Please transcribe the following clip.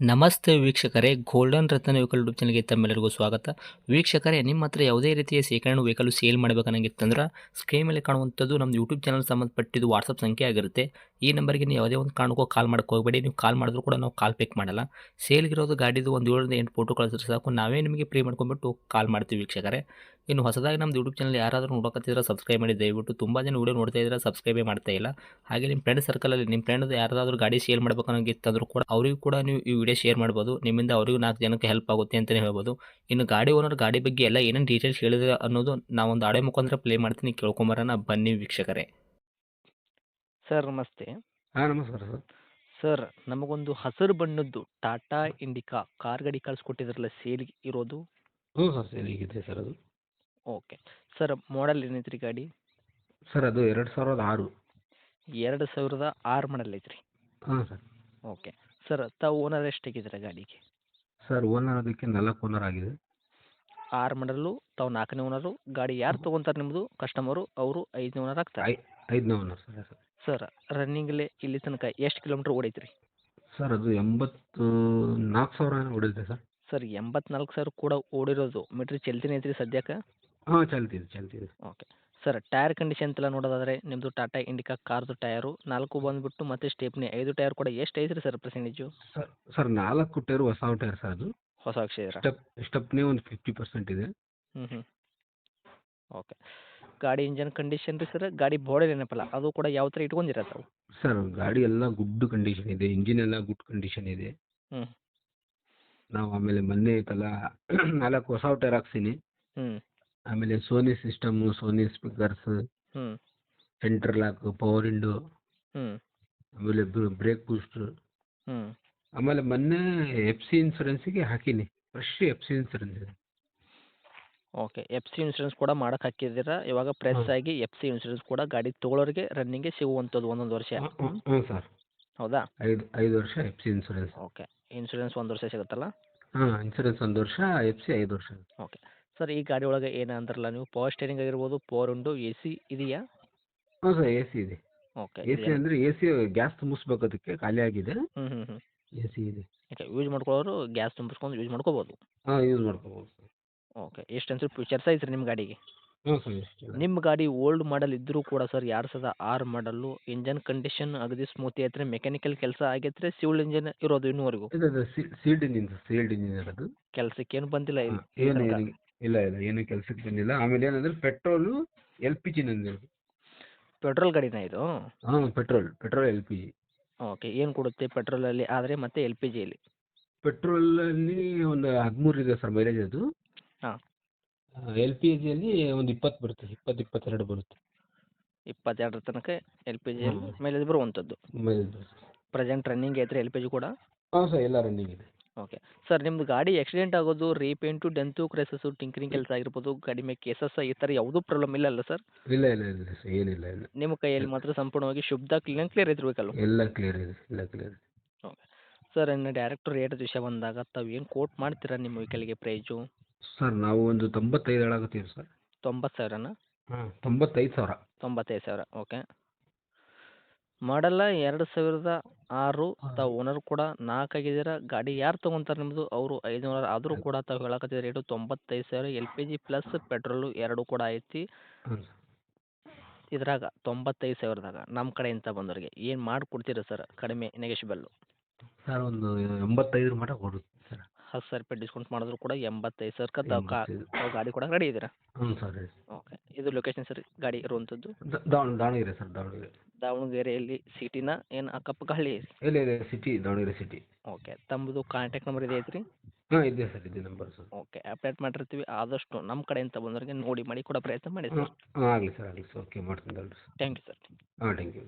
ನಮಸ್ತೆ ವೀಕ್ಷಕರೇ, ಗೋಲ್ಡನ್ ರತ್ನ vehicle YouTube ಚಾನಲ್ಗೆ ತಮ್ಮೆಲ್ಲರಿಗೂ ಸ್ವಾಗತ. ವೀಕ್ಷಕರೇ, ನಿಮ್ಮ ಹತ್ರ ಯಾವುದೇ ರೀತಿಯ ಶೇಖರಣೆ ವೆಹಿಕಲ್ ಸೇಲ್ ಮಾಡಬೇಕನ್ನಂಗಿತ್ತಂದ್ರೆ ಸ್ಕ್ರೀನ್ ಮೇಲೆ ಕಾಣುವಂಥದ್ದು ನಮ್ಮ ಯೂಟ್ಯೂಬ್ ಚಾನಲ್ ಸಂಬಂಧಪಟ್ಟಿದ್ದು ವಾಟ್ಸಪ್ ಸಂಖ್ಯೆ ಆಗಿರುತ್ತೆ. ಈ ನಂಬರ್ಗೆ ನೀವು ಯಾವುದೇ ಒಂದು ಕಾರಣಕ್ಕೂ ಕಾಲ್ ಮಾಡಕ್ಕೆ ಹೋಗಬೇಡಿ. ನೀವು ಕಾಲ್ ಮಾಡಿದ್ರು ಕೂಡ ನಾವು ಕಾಲ್ ಪಿಕ್ ಮಾಡಲ್ಲ. ಸೇಲ್ಗಿರೋದು ಗಾಡಿದು ಒಂದು 7ರಿಂದ 8 ಫೋಟೋ ಕಳಿಸಿದ್ರೆ ಸಾಕು, ನಾವೇ ನಿಮಗೆ ಪ್ರೀ ಮಾಡ್ಕೊಂಡ್ಬಿಟ್ಟು ಕಾಲ್ ಮಾಡ್ತೀವಿ ವೀಕ್ಷಕರೇ. ಇನ್ನು ಹೊಸದಾಗಿ ನಮ್ಮದು ಯೂಟ್ಯೂಬ್ ಚಾನಲ್ ಯಾರಾದರೂ ನೋಡೋಕತ್ತಿದ್ರೆ ಸಬ್ಸ್ಕ್ರೈಬ್ ಮಾಡಿ ದಯವಿಟ್ಟು. ತುಂಬ ಜನ ವೀಡಿಯೋ ನೋಡ್ತಾ ಇದ್ದಾರೆ, ಸಬ್ಸ್ಕ್ರೈಬೇ ಮಾಡ್ತಾ ಇಲ್ಲ. ಹಾಗೆ ನಿಮ್ಮ ಫ್ರೆಂಡ್ ಸರ್ಕಲಲ್ಲಿ ನಿಮ್ಮ ಫ್ರೆಂಡ್ ಯಾರಾದರೂ ಗಾಡಿ ಸೇಲ್ ಮಾಡಬೇಕನ್ನೋಂಗಿತ್ತಂದ್ರೂ ಕೂಡ ಅವರಿಗೂ ಕೂಡ ನೀವು ಈ ವಿಡಿಯೋ ಶೇರ್ ಮಾಡ್ಬೋದು. ನಿಮ್ಮಿಂದ ಅವರಿಗೂ 4 ಜನಕ್ಕೆ ಹೆಲ್ಪ್ ಆಗುತ್ತೆ ಅಂತಲೇ ಹೇಳ್ಬೋದು. ಇನ್ನು ಗಾಡಿ ಓನರ್ ಗಾಡಿ ಬಗ್ಗೆ ಎಲ್ಲ ಏನೇನು ಡೀಟೇಲ್ಸ್ ಹೇಳಿದ್ರೆ ಅನ್ನೋದು ನಾವೊಂದು ಆಡಿಯೋ ಮುಖಾಂತರ ಪ್ಲೇ ಮಾಡ್ತೀನಿ, ಕೇಳ್ಕೊಂಬರೋಣ ಬನ್ನಿ ವೀಕ್ಷಕರೇ. ಸರ್ ನಮಸ್ತೆ. ಹಾಂ, ನಮಸ್ಕಾರ ಸರ್. ಸರ್ ನಮಗೊಂದು ಹಸಿರು ಬಣ್ಣದ್ದು ಟಾಟಾ ಇಂಡಿಕಾ ಕಾರ್ ಗಾಡಿ ಕಳಿಸ್ಕೊಟ್ಟಿದ್ರಲ್ಲ ಸೇಲ್ಗೆ ಇರೋದು. ಹ್ಞೂ ಸರ್, ಸೇಲಿಗಿದೆ ಸರ್ ಅದು. ಓಕೆ ಸರ್, ಮಾಡಲ್ ಏನೈತ್ರಿ ಗಾಡಿ? ಸರ್ ಅದು 2006. 2006 ಮಾಡಲ್ ಐತ್ರಿ. ಹಾಂ ಸರ್. ಓಕೆ ಸರ್, ತಾವು ಓನರ್ ಎಷ್ಟಾಗಿದ್ದೀರ ಗಾಡಿಗೆ? ಸರ್ ಓನರ್ ಅದಕ್ಕೆ 4 ಓನರ್ ಆಗಿದೆ. 6 ಮಾಡಲು ತಾವು 4ನೇ ಓನರು. ಗಾಡಿ ಯಾರು ತೊಗೊಂತಾರೆ ನಿಮ್ಮದು ಕಸ್ಟಮರು? ಅವರು 5ನೇ ಓನರ್ ಆಗ್ತಾರೆ. 5ನೇ ಓನರ್ ಸರ್. ಸರ್ ರನ್ನಿಂಗಲ್ಲಿ ಇಲ್ಲಿ ತನಕ ಎಷ್ಟು ಕಿಲೋಮೀಟ್ರ್ ಓಡೈತ್ರಿ? ಸರ್ ಅದು 84,000 ಹೊಡಿದೆ ಸರ್. ಸರ್ 84,000 ಕೂಡ ಓಡಿರೋದು ಮೀಟ್ರ್ ಚಲ್ತಿನೇ ಐತ್ರಿ ಸದ್ಯಕ್ಕೆ? ಹಾಂ, ಚಲ್ತಿದೆ. ಓಕೆ ಸರ್, ಟೈರ್ ಕಂಡೀಷನ್ ಎಲ್ಲ ನೋಡೋದಾದರೆ ನಿಮ್ಮದು ಟಾಟಾ ಇಂಡಿಕಾ ಕಾರ್ದು ಟಯರು 4 ಬಂದುಬಿಟ್ಟು ಮತ್ತು ಸ್ಟೆಪ್ನಿ 5 ಟೈರ್ ಕೂಡ ಎಷ್ಟು ಐತ್ರಿ ಸರ್ ಪರ್ಸೆಂಟೇಜು? ಸರ್ 4 ಟೈರು ಹೊಸ ಟೈರ್ ಸರ್ ಅದು. ಹೊಸ ಹಾಕ್ಸಿದ್ದೀರಾ? ಸ್ಟೆಪ್ನಿ ಒಂದು 50% ಇದೆ. ಹ್ಞೂ ಓಕೆ. ಗಾಡಿ ಇಂಜನ್ ಕಂಡೀಷನ್ ರೀ ಸರ್, ಗಾಡಿ ಬಾಡಿ ಏನಪ್ಪಲ್ಲ ಅದು ಕೂಡ ಯಾವ ಥರ ಇಟ್ಕೊಂಡಿರ ತಾವು? ಸರ್ ಗಾಡಿ ಎಲ್ಲ ಗುಡ್ ಕಂಡೀಷನ್ ಇದೆ, ಇಂಜಿನ್ ಎಲ್ಲ ಗುಡ್ ಕಂಡೀಷನ್ ಇದೆ. ಹ್ಞೂ ನಾವು ಆಮೇಲೆ ಮೊನ್ನೆ ಐತಲ್ಲ 4 ಹೊಸ ಟೈರ್ ಹಾಕ್ಸೀನಿ. ಹ್ಞೂ ಆಮೇಲೆ ಸೋನಿ ಸಿಸ್ಟಮು, ಸೋನಿ ಸ್ಪೀಕರ್ಸ್, ಹ್ಞೂ ಸೆಂಟರ್ ಲಾಕ್, ಪವರ್ ವಿಂಡೋ, ಹ್ಞೂ ಆಮೇಲೆ ಬ್ರೇಕ್ ಬೂಸ್ಟ್ರು. ಹ್ಞೂ ಆಮೇಲೆ ಮೊನ್ನೆ ಎಫ್ ಸಿ ಇನ್ಸೂರೆನ್ಸಿಗೆ ಹಾಕೀನಿ, ಫ್ರೆಶ್ ಎಫ್ ಸಿ ಇನ್ಸೂರೆನ್ಸ್ ಇದೆ. ಓಕೆ, ಎಫ್ ಸಿ ಇನ್ಸೂರೆನ್ಸ್ ಕೂಡ ಮಾಡಕ್ಕೆ ಹಾಕಿದ್ದೀರಾ. ಇವಾಗ ಪ್ರೆಸ್ ಆಗಿ ಎಫ್ ಸಿ ಇನ್ಸೂರೆನ್ಸ್ ಕೂಡ ಗಾಡಿ ತೊಗೊಳೋರಿಗೆ ರನ್ನಿಂಗ್ಗೆ ಸಿಗುವಂಥದ್ದು 1 ವರ್ಷ. ಹ್ಞೂ ಸರ್. ಹೌದಾ? 5 ವರ್ಷ F C insurance. Okay, insurance 1 ವರ್ಷ ಸಿಗುತ್ತಲ್ಲ? ಹಾಂ, ಇನ್ಸೂರೆನ್ಸ್ 1 ವರ್ಷ, ಎಫ್ ಸಿ 5 ವರ್ಷ. ಓಕೆ ಸರ್, ಈ ಗಾಡಿ ಒಳಗೆ ಏನು ಅಂದ್ರಲ್ಲ ನೀವು, ಪವರ್ ಸ್ಟೇರಿಂಗ್ ಆಗಿರ್ಬೋದು, ಪವರ್ ವಿಂಡೋ, ಎ ಸಿ ಇದೆಯಾ? ಹ್ಞೂ ಸರ್, ಎ ಸಿ ಇದೆ. ಓಕೆ ಎ ಸಿ ಅಂದರೆ ಎ ಸಿ ಗ್ಯಾಸ್ ತುಂಬಿಸ್ಬೇಕು, ಅದಕ್ಕೆ ಖಾಲಿ ಆಗಿದೆ. ಹ್ಞೂ ಎ ಸಿ ಇದೆ. ಓಕೆ, ಯೂಸ್ ಮಾಡ್ಕೊಳ್ಳೋರು ಗ್ಯಾಸ್ ತುಂಬಿಸ್ಕೊಂಡು ಯೂಸ್ ಮಾಡ್ಕೋಬೋದು. ಹಾಂ, ಯೂಸ್ ಮಾಡ್ಕೋಬೋದು ಸರ್. ಓಕೆ, ಎಷ್ಟು ಅಂತ ಫ್ಯೂಚರ್ಸ್ ಐತ್ರಿ ನಿಮ್ಮ ಗಾಡಿಗೆ? ಹ್ಞೂ ಸರ್, ಎಷ್ಟು. ನಿಮ್ಮ ಗಾಡಿ ಓಲ್ಡ್ ಮಾಡಲ್ ಇದ್ದರೂ ಕೂಡ ಸರ್ 2006 ಮಾಡಲ್ಲು, ಇಂಜನ್ ಕಂಡೀಷನ್ ಅಗದಿ ಸ್ಮೂತಿ ಐತ್ರಿ, ಮೆಕ್ಯಾನಿಕಲ್ ಕೆಲಸ ಆಗೈತ್ರಿ, ಸಿವಿಲ್ ಇಂಜಿನ್ ಇರೋದು ಇನ್ನೂವರೆಗೂ? ಇದು ಸೀಲ್ಡ್ ಇಂಜಿನ್ ಇರೋದು. ಕೆಲಸಕ್ಕೆ ಏನು ಬಂದಿಲ್ಲ ಹಾಂ, ಇಲ್ಲಿ ಏನು ತನಕ? ಇಲ್ಲ ಏನು ಕೆಲಸಕ್ಕೆ ಬಂದಿಲ್ಲ. ಆಮೇಲೆ ಏನಂದ್ರೆ ಪೆಟ್ರೋಲು, ಎಲ್ ಪಿ ಜಿ ನಂದು. ಪೆಟ್ರೋಲ್ ಗಾಡಿನ ಇದು? ಹಾಂ, petrol L P G. Okay, ಏನು ಕೊಡುತ್ತೆ ಪೆಟ್ರೋಲಲ್ಲಿ ಆದರೆ ಮತ್ತು ಎಲ್ ಪಿ ಜಿಯಲ್ಲಿ? ಪೆಟ್ರೋಲಲ್ಲಿ ಒಂದು 13 ಇದೆ ಸರ್ ಮೈಲೇಜ್ ಅದು. ಹಾಂ, ಎಲ್ ಪಿ ಜಿಯಲ್ಲಿ ಒಂದು 20 ಬರುತ್ತೆ, 22 ಬರುತ್ತೆ. 22 ತನಕ ಎಲ್ ಪಿ ಜಿಯಲ್ಲಿ ಮೈಲೇಜ್ ಬರುವಂಥದ್ದು. ಮೈಲೇಜ್ ಬರುತ್ತೆ. ಪ್ರೆಸೆಂಟ್ ರನ್ನಿಂಗ್ ಐತ್ರಿ ಎಲ್ ಪಿ ಜಿ ಕೂಡ? ಹಾಂ ಸರ್, ಎಲ್ಲ ರನ್ನಿಂಗ್ ಇದೆ. ಓಕೆ ಸರ್, ನಿಮ್ಮದು ಗಾಡಿ ಆಕ್ಸಿಡೆಂಟ್ ಆಗೋದು, ರೀಪೇಂಟು, ಡೆಂತು, ಕ್ರೆಸಸ್ಸು, ಟಿಂಕರಿಂಗ್ ಕೆಲಸ ಆಗಿರ್ಬೋದು, ಗಾಡಿ ಮೇಲೆ ಕೇಸಸ್ ಈ ಥರ ಯಾವುದೂ ಪ್ರಾಬ್ಲಮ್ ಇಲ್ಲ ಅಲ್ಲ ಸರ್? ಇಲ್ಲ ಸರ್, ಏನಿಲ್ಲ. ನಿಮ್ಮ ಕೈಯಲ್ಲಿ ಮಾತ್ರ ಸಂಪೂರ್ಣವಾಗಿ ಶುದ್ಧ ಕ್ಲಿಯರ್ ಇರಬೇಕಲ್ಲ? ಎಲ್ಲ ಕ್ಲಿಯರ್ ಇದೆ. ಓಕೆ ಸರ್, ಇನ್ನು ಡೈರೆಕ್ಟ್ ರೇಟ್ ವಿಷಯ ಬಂದಾಗ ತಾವು ಏನು ಕೋಟ್ ಮಾಡ್ತೀರಾ ನಿಮ್ಮ ವೆಹಿಕಲ್ಗೆ ಪ್ರೈಸು? ಸರ್ ನಾವು ಒಂದು 95 ಹೇಳಾಕತ್ತೀವಿ ಸರ್. 90,000ನಾ? ಹಾಂ, 95,000. 95,000 ಓಕೆ. ಮಾಡಲ್ಲ 2006, ತಾವು ಓನರ್ ಕೂಡ 4 ಆಗಿದ್ದೀರಾ. ಗಾಡಿ ಯಾರು ತೊಗೊಂತಾರೆ ನಿಮ್ಮದು? ಅವರು 5 ಓನರ್ ಆದರೂ ಕೂಡ ತಾವು ಹೇಳಕತ್ತಿದ rate 95,000, L P G plus petrol 2 ಕೂಡ ಐತಿ. ಹ್ಞೂ ಇದ್ರಾಗ 95,000ದಾಗ ನಮ್ಮ ಕಡೆಯಿಂದ ಬಂದವರಿಗೆ ಏನು ಮಾಡಿಕೊಡ್ತೀರಾ ಸರ್ ಕಡಿಮೆ ನೆಗೆಶಿಬಲ್ಲು? ಸರ್, ಒಂದು 85 ಮಟ ಕೊಡುತ್ತೆ ಸರ್. 10,000 ರೂಪಾಯಿ ಡಿಸ್ಕೌಂಟ್ ಮಾಡಿದ್ರು ಕೂಡ 85,000ಕ್ಕೆ ತಾವು 85. ಗಾಡಿ ಕೊಡಕ್ಕೆ ರೆಡಿ ಇದ್ದೀರಾ? ಹ್ಞೂ ಸರ್. ಓಕೆ, ಇದು ಲೊಕೇಶನ್ ಸರ್ ಗಾಡಿ ಇರುವಂಥದ್ದು? ದಾವಣಗೆರೆ ಸರ್, ದಾವಣಗೆರೆ. ದಾವಣಗೆರೆಯಲ್ಲಿ ಸಿಟಿನ ಏನು ಅಕ್ಕಪಕ್ಕ ಹಳ್ಳಿ? ಇಲ್ಲ ಸಿಟಿ, ದಾವಣಗೆರೆ ಸಿಟಿ. ಓಕೆ, ತಮ್ಮದು ಕಾಂಟ್ಯಾಕ್ಟ್ ನಂಬರ್ ಇದೆ ಐತ್ರಿ? ಹಾಂ, ಇದೆ ಸರ್, ಇದೆ ನಂಬರ್ ಸರ್. ಓಕೆ, ಅಪ್ಡೇಟ್ ಮಾಡಿರ್ತೀವಿ. ಆದಷ್ಟು ನಮ್ಮ ಕಡೆಯಿಂದ ಬಂದವರಿಗೆ ನೋಡಿ ಮಾಡಿ ಕೊಡೋ ಪ್ರಯತ್ನ ಮಾಡಿ ಸರ್. ಹಾಂ, ಆಗಲಿ ಸರ್. ಓಕೆ, ಮಾಡ್ತೀನಿ. Thank you sir. ಹಾಂ, ಥ್ಯಾಂಕ್ ಯು.